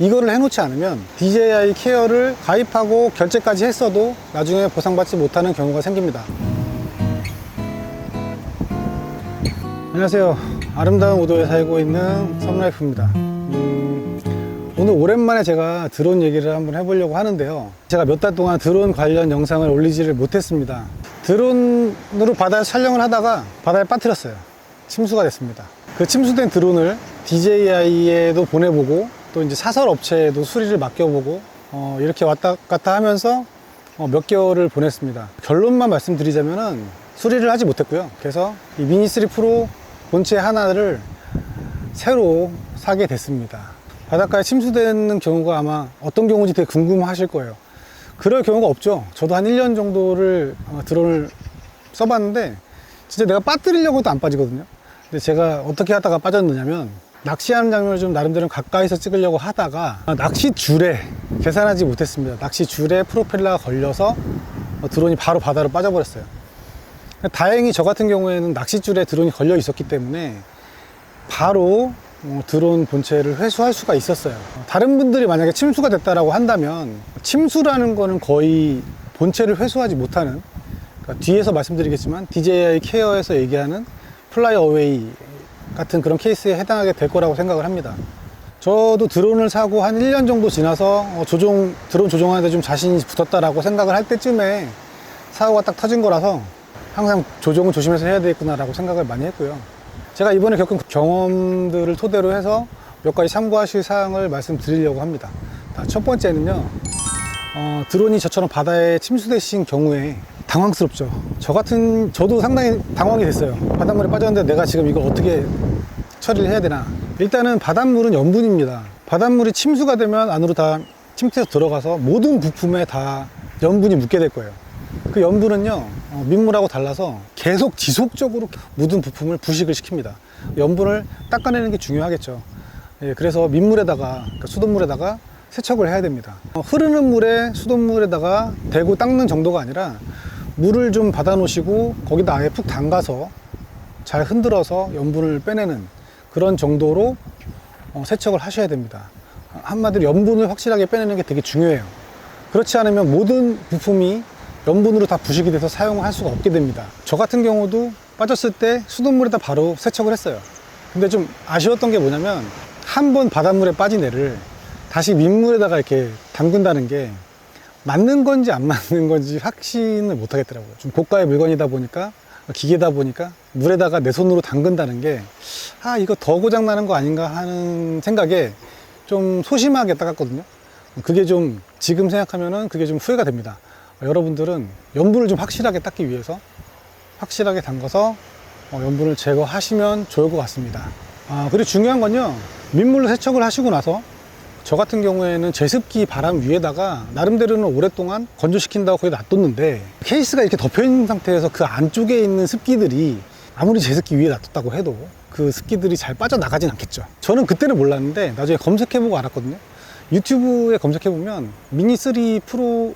이거를 해놓지 않으면 DJI 케어를 가입하고 결제까지 했어도 나중에 보상받지 못하는 경우가 생깁니다. 안녕하세요. 아름다운 우도에 살고 있는 썸라이프입니다. 오늘 오랜만에 제가 드론 얘기를 한번 해보려고 하는데요. 제가 몇 달 동안 드론 관련 영상을 올리지를 못했습니다. 드론으로 바다에서 촬영을 하다가 바다에 빠뜨렸어요. 침수가 됐습니다. 그 침수된 드론을 DJI에도 보내보고 또 이제 사설 업체에도 수리를 맡겨보고 이렇게 왔다 갔다 하면서 몇 개월을 보냈습니다. 결론만 말씀드리자면은 수리를 하지 못했고요. 그래서 이 미니3 프로 본체 하나를 새로 사게 됐습니다. 바닷가에 침수되는 경우가 아마 어떤 경우인지 되게 궁금하실 거예요. 그럴 경우가 없죠. 저도 한 1년 정도를 드론을 써봤는데 진짜 내가 빠뜨리려고 해도 안 빠지거든요. 근데 제가 어떻게 하다가 빠졌느냐면, 낚시하는 장면을 좀 나름대로 가까이서 찍으려고 하다가 낚시줄에 계산하지 못했습니다. 낚시줄에 프로펠러가 걸려서 드론이 바로 바다로 빠져버렸어요. 다행히 저 같은 경우에는 낚시줄에 드론이 걸려 있었기 때문에 바로 드론 본체를 회수할 수가 있었어요. 다른 분들이 만약에 침수가 됐다라고 한다면, 침수라는 거는 거의 본체를 회수하지 못하는, 그러니까 뒤에서 말씀드리겠지만 DJI 케어에서 얘기하는 플라이 어웨이 같은 그런 케이스에 해당하게 될 거라고 생각을 합니다. 저도 드론을 사고 한 1년 정도 지나서 드론 조종하는데 좀 자신이 붙었다라고 생각을 할 때쯤에 사고가 딱 터진 거라서 항상 조종은 조심해서 해야 되겠구나라고 생각을 많이 했고요. 제가 이번에 겪은 경험들을 토대로 해서 몇 가지 참고하실 사항을 말씀드리려고 합니다. 첫 번째는요, 드론이 저처럼 바다에 침수되신 경우에 당황스럽죠. 저도 상당히 당황이 됐어요. 바닷물에 빠졌는데 내가 지금 이걸 어떻게 처리를 해야 되나. 일단은 바닷물은 염분입니다. 바닷물이 침수가 되면 안으로 다 침투해서 들어가서 모든 부품에 다 염분이 묻게 될 거예요. 그 염분은요, 민물하고 달라서 계속 지속적으로 모든 부품을 부식을 시킵니다. 염분을 닦아내는 게 중요하겠죠. 예, 그래서 민물에다가, 그러니까 수돗물에다가 세척을 해야 됩니다. 흐르는 물에 수돗물에다가 대고 닦는 정도가 아니라 물을 좀 받아 놓으시고 거기다 아예 푹 담가서 잘 흔들어서 염분을 빼내는 그런 정도로 세척을 하셔야 됩니다. 한마디로 염분을 확실하게 빼내는 게 되게 중요해요. 그렇지 않으면 모든 부품이 염분으로 다 부식이 돼서 사용할 수가 없게 됩니다. 저 같은 경우도 빠졌을 때 수돗물에다 바로 세척을 했어요. 근데 좀 아쉬웠던 게 뭐냐면, 한번 바닷물에 빠진 애를 다시 민물에다가 이렇게 담근다는 게 맞는 건지 안 맞는 건지 확신을 못 하겠더라고요. 좀 고가의 물건이다 보니까, 기계다 보니까 물에다가 내 손으로 담근다는 게 이거 더 고장 나는 거 아닌가 하는 생각에 좀 소심하게 닦았거든요. 그게 좀 지금 생각하면은 그게 좀 후회가 됩니다. 여러분들은 염분을 좀 확실하게 닦기 위해서 확실하게 담가서 염분을 제거하시면 좋을 것 같습니다. 그리고 중요한 건요, 민물로 세척을 하시고 나서 저 같은 경우에는 제습기 바람 위에다가 나름대로는 오랫동안 건조시킨다고 거의 놔뒀는데, 케이스가 이렇게 덮여 있는 상태에서 그 안쪽에 있는 습기들이 아무리 제습기 위에 놔뒀다고 해도 그 습기들이 잘 빠져나가진 않겠죠. 저는 그때는 몰랐는데 나중에 검색해보고 알았거든요. 유튜브에 검색해보면 미니3 프로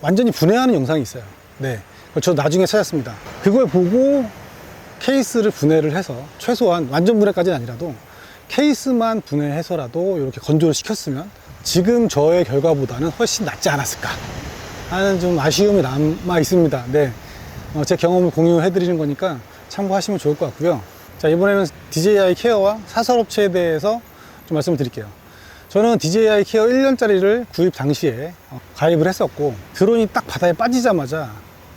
완전히 분해하는 영상이 있어요. 네, 저 나중에 찾았습니다. 그걸 보고 케이스를 분해를 해서 최소한 완전 분해까지는 아니라도 케이스만 분해해서라도 이렇게 건조를 시켰으면 지금 저의 결과보다는 훨씬 낫지 않았을까 하는 좀 아쉬움이 남아 있습니다. 네, 제 경험을 공유해 드리는 거니까 참고하시면 좋을 것 같고요. 자, 이번에는 DJI 케어와 사설업체에 대해서 좀 말씀을 드릴게요. 저는 DJI 케어 1년짜리를 구입 당시에 가입을 했었고, 드론이 딱 바다에 빠지자마자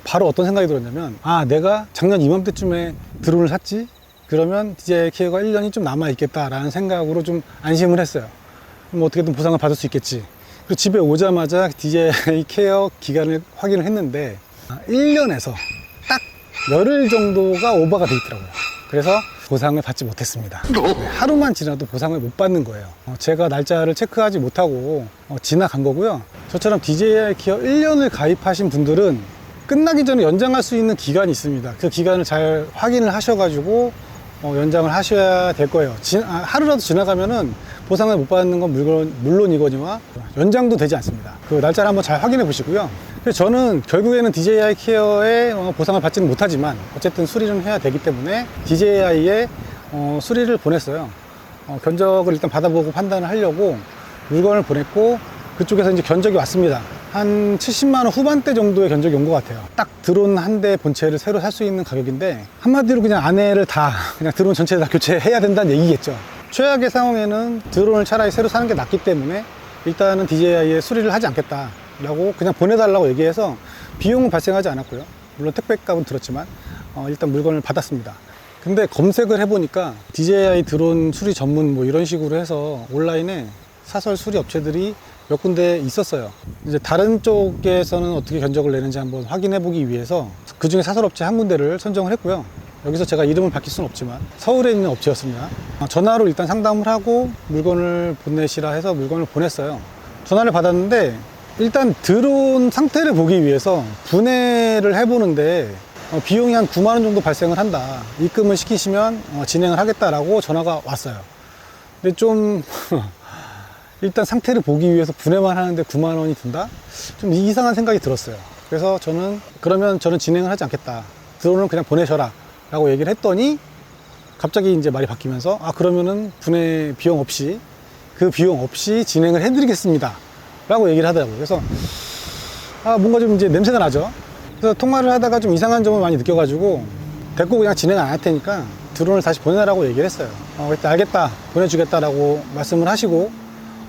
바로 어떤 생각이 들었냐면, 내가 작년 이맘때쯤에 드론을 샀지? 그러면 DJI 케어가 1년이 좀 남아있겠다라는 생각으로 좀 안심을 했어요. 뭐 어떻게든 보상을 받을 수 있겠지. 그리고 집에 오자마자 DJI 케어 기간을 확인을 했는데 1년에서 딱 열흘 정도가 오버가 돼 있더라고요. 그래서 보상을 받지 못했습니다. 하루만 지나도 보상을 못 받는 거예요. 제가 날짜를 체크하지 못하고 지나간 거고요. 저처럼 DJI 케어 1년을 가입하신 분들은 끝나기 전에 연장할 수 있는 기간이 있습니다. 그 기간을 잘 확인을 하셔가지고 연장을 하셔야 될 거예요. 하루라도 지나가면은 보상을 못 받는 건 물론이거니와 연장도 되지 않습니다. 그 날짜를 한번 잘 확인해 보시고요. 그래서 저는 결국에는 DJI 케어에 보상을 받지는 못하지만 어쨌든 수리는 해야 되기 때문에 DJI에 수리를 보냈어요. 견적을 일단 받아보고 판단을 하려고 물건을 보냈고 그쪽에서 이제 견적이 왔습니다. 한 70만 원 후반대 정도의 견적이 온 것 같아요. 딱 드론 한 대 본체를 새로 살 수 있는 가격인데 한마디로 그냥 안에를 다 그냥 드론 전체를 다 교체해야 된다는 얘기겠죠. 최악의 상황에는 드론을 차라리 새로 사는 게 낫기 때문에 일단은 DJI에 수리를 하지 않겠다라고 그냥 보내달라고 얘기해서 비용은 발생하지 않았고요. 물론 택배값은 들었지만 일단 물건을 받았습니다. 근데 검색을 해보니까 DJI 드론 수리 전문 뭐 이런 식으로 해서 온라인에 사설 수리 업체들이 몇 군데 있었어요. 이제 다른 쪽에서는 어떻게 견적을 내는지 한번 확인해 보기 위해서 그 중에 사설 업체 한 군데를 선정을 했고요. 여기서 제가 이름을 밝힐 수는 없지만 서울에 있는 업체였습니다. 전화로 일단 상담을 하고 물건을 보내시라 해서 물건을 보냈어요. 전화를 받았는데 일단 드론 상태를 보기 위해서 분해를 해보는데 비용이 한 9만 원 정도 발생을 한다. 입금을 시키시면 진행을 하겠다라고 전화가 왔어요. 근데 좀 일단 상태를 보기 위해서 분해만 하는데 9만 원이 든다? 좀 이상한 생각이 들었어요. 그래서 그러면 저는 진행을 하지 않겠다. 드론은 그냥 보내셔라 라고 얘기를 했더니 갑자기 이제 말이 바뀌면서 그러면은 분해 비용 없이 그 비용 없이 진행을 해드리겠습니다 라고 얘기를 하더라고요. 그래서 뭔가 좀 이제 냄새가 나죠. 그래서 통화를 하다가 좀 이상한 점을 많이 느껴가지고 됐고 그냥 진행 안 할 테니까 드론을 다시 보내라고 얘기를 했어요. 그때 알겠다, 보내주겠다라고 말씀을 하시고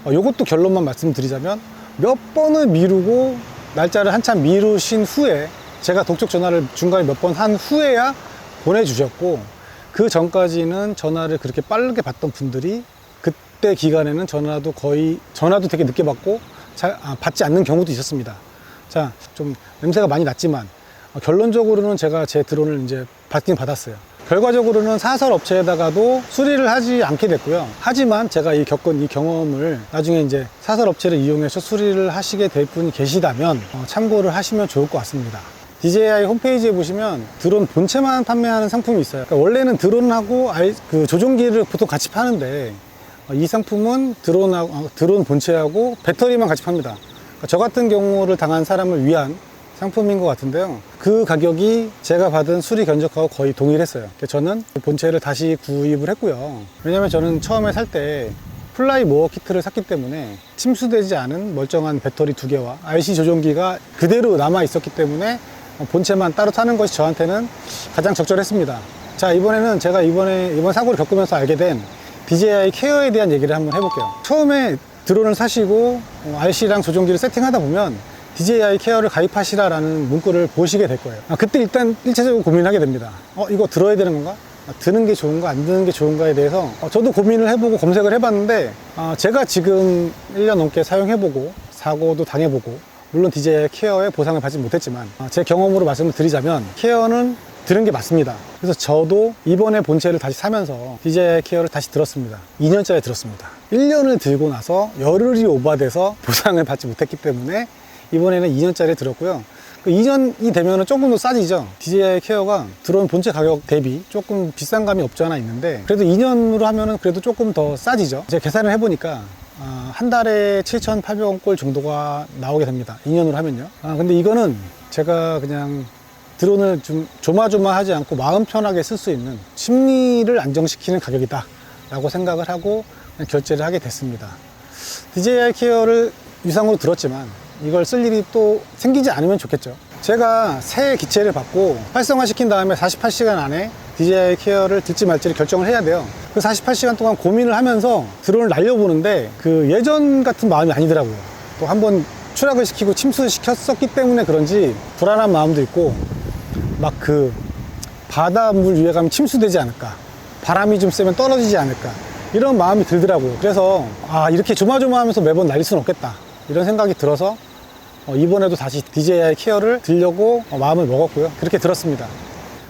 요것도 결론만 말씀드리자면 몇 번을 미루고 날짜를 한참 미루신 후에 제가 독촉 전화를 중간에 몇 번 한 후에야 보내주셨고 그 전까지는 전화를 그렇게 빠르게 받던 분들이 그때 기간에는 전화도 되게 늦게 받고 받지 않는 경우도 있었습니다. 자, 좀 냄새가 많이 났지만 결론적으로는 제가 제 드론을 이제 받긴 받았어요. 결과적으로는 사설 업체에다가도 수리를 하지 않게 됐고요. 하지만 제가 겪은 이 경험을 나중에 이제 사설 업체를 이용해서 수리를 하시게 될 분이 계시다면 참고를 하시면 좋을 것 같습니다. DJI 홈페이지에 보시면 드론 본체만 판매하는 상품이 있어요. 그러니까 원래는 드론하고 그 조종기를 보통 같이 파는데 이 상품은 드론 본체하고 배터리만 같이 팝니다. 그러니까 저 같은 경우를 당한 사람을 위한 상품인 것 같은데요. 그 가격이 제가 받은 수리 견적하고 거의 동일했어요. 저는 본체를 다시 구입을 했고요. 왜냐면 저는 처음에 살 때 플라이 모어 키트를 샀기 때문에 침수되지 않은 멀쩡한 배터리 2개와 RC 조종기가 그대로 남아 있었기 때문에 본체만 따로 사는 것이 저한테는 가장 적절했습니다. 자, 이번에는 제가 이번 사고를 겪으면서 알게 된 DJI 케어에 대한 얘기를 한번 해볼게요. 처음에 드론을 사시고 RC랑 조종기를 세팅하다 보면 DJI 케어를 가입하시라라는 문구를 보시게 될 거예요. 그때 일단 1차적으로 고민하게 됩니다. 이거 들어야 되는 건가? 드는 게 좋은가 안 드는 게 좋은가에 대해서 저도 고민을 해보고 검색을 해봤는데 제가 지금 1년 넘게 사용해보고 사고도 당해보고 물론 DJI 케어에 보상을 받지 못했지만 제 경험으로 말씀을 드리자면 케어는 들은 게 맞습니다. 그래서 저도 이번에 본체를 다시 사면서 DJI 케어를 다시 들었습니다. 2년짜리 들었습니다. 1년을 들고 나서 열흘이 오바돼서 보상을 받지 못했기 때문에 이번에는 2년짜리 들었고요. 그 2년이 되면 조금 더 싸지죠. DJI 케어가 드론 본체 가격 대비 조금 비싼 감이 없지 않아 있는데 그래도 2년으로 하면은 그래도 조금 더 싸지죠. 제가 계산을 해보니까 한 달에 7,800원 꼴 정도가 나오게 됩니다. 2년으로 하면요. 근데 이거는 제가 그냥 드론을 좀 조마조마하지 않고 마음 편하게 쓸 수 있는 심리를 안정시키는 가격이다 라고 생각을 하고 그냥 결제를 하게 됐습니다. DJI 케어를 유상으로 들었지만 이걸 쓸 일이 또 생기지 않으면 좋겠죠. 제가 새 기체를 받고 활성화시킨 다음에 48시간 안에 DJI 케어를 들지 말지를 결정을 해야 돼요. 그 48시간 동안 고민을 하면서 드론을 날려보는데 그 예전 같은 마음이 아니더라고요. 또 한번 추락을 시키고 침수를 시켰었기 때문에 그런지 불안한 마음도 있고 막 그 바닷물 위에 가면 침수되지 않을까, 바람이 좀 세면 떨어지지 않을까 이런 마음이 들더라고요. 그래서 이렇게 조마조마하면서 매번 날릴 수는 없겠다 이런 생각이 들어서 이번에도 다시 DJI 케어를 들려고 마음을 먹었고요. 그렇게 들었습니다.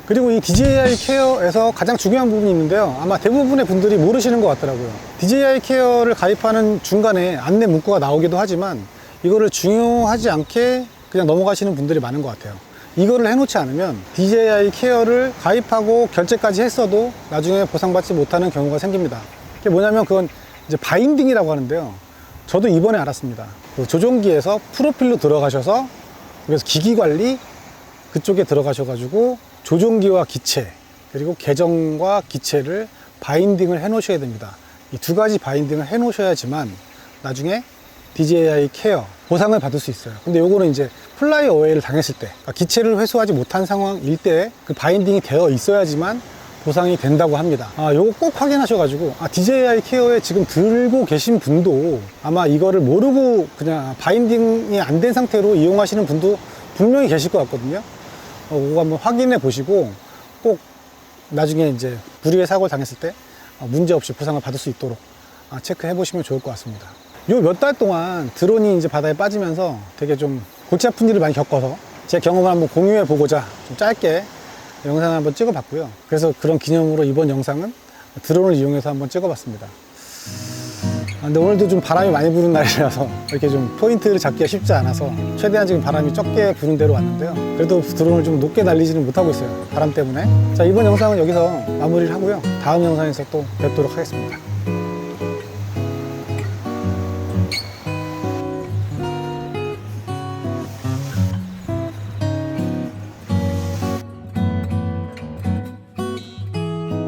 그리고 이 DJI 케어에서 가장 중요한 부분이 있는데요. 아마 대부분의 분들이 모르시는 것 같더라고요. DJI 케어를 가입하는 중간에 안내 문구가 나오기도 하지만 이거를 중요하지 않게 그냥 넘어가시는 분들이 많은 것 같아요. 이거를 해놓지 않으면 DJI 케어를 가입하고 결제까지 했어도 나중에 보상받지 못하는 경우가 생깁니다. 그게 뭐냐면 그건 이제 바인딩이라고 하는데요. 저도 이번에 알았습니다. 그 조종기에서 프로필로 들어가셔서 그래서 기기관리 그쪽에 들어가셔가지고 조종기와 기체 그리고 계정과 기체를 바인딩을 해 놓으셔야 됩니다. 이 두 가지 바인딩을 해 놓으셔야지만 나중에 DJI 케어 보상을 받을 수 있어요. 근데 요거는 이제 플라이 어웨이를 당했을 때, 그러니까 기체를 회수하지 못한 상황일 때 그 바인딩이 되어 있어야지만 보상이 된다고 합니다. 요거 꼭 확인하셔가지고, DJI 케어에 지금 들고 계신 분도 아마 이거를 모르고 그냥 바인딩이 안 된 상태로 이용하시는 분도 분명히 계실 것 같거든요. 그거 한번 확인해 보시고 꼭 나중에 이제 불의의 사고를 당했을 때 문제없이 보상을 받을 수 있도록 체크해 보시면 좋을 것 같습니다. 요 몇 달 동안 드론이 이제 바다에 빠지면서 되게 좀 골치 아픈 일을 많이 겪어서 제 경험을 한번 공유해 보고자 좀 짧게 영상을 한번 찍어 봤고요. 그래서 그런 기념으로 이번 영상은 드론을 이용해서 한번 찍어 봤습니다. 근데 오늘도 좀 바람이 많이 부는 날이라서 이렇게 좀 포인트를 잡기가 쉽지 않아서 최대한 지금 바람이 적게 부는 대로 왔는데요. 그래도 드론을 좀 높게 날리지는 못하고 있어요, 바람 때문에. 자, 이번 영상은 여기서 마무리를 하고요. 다음 영상에서 또 뵙도록 하겠습니다.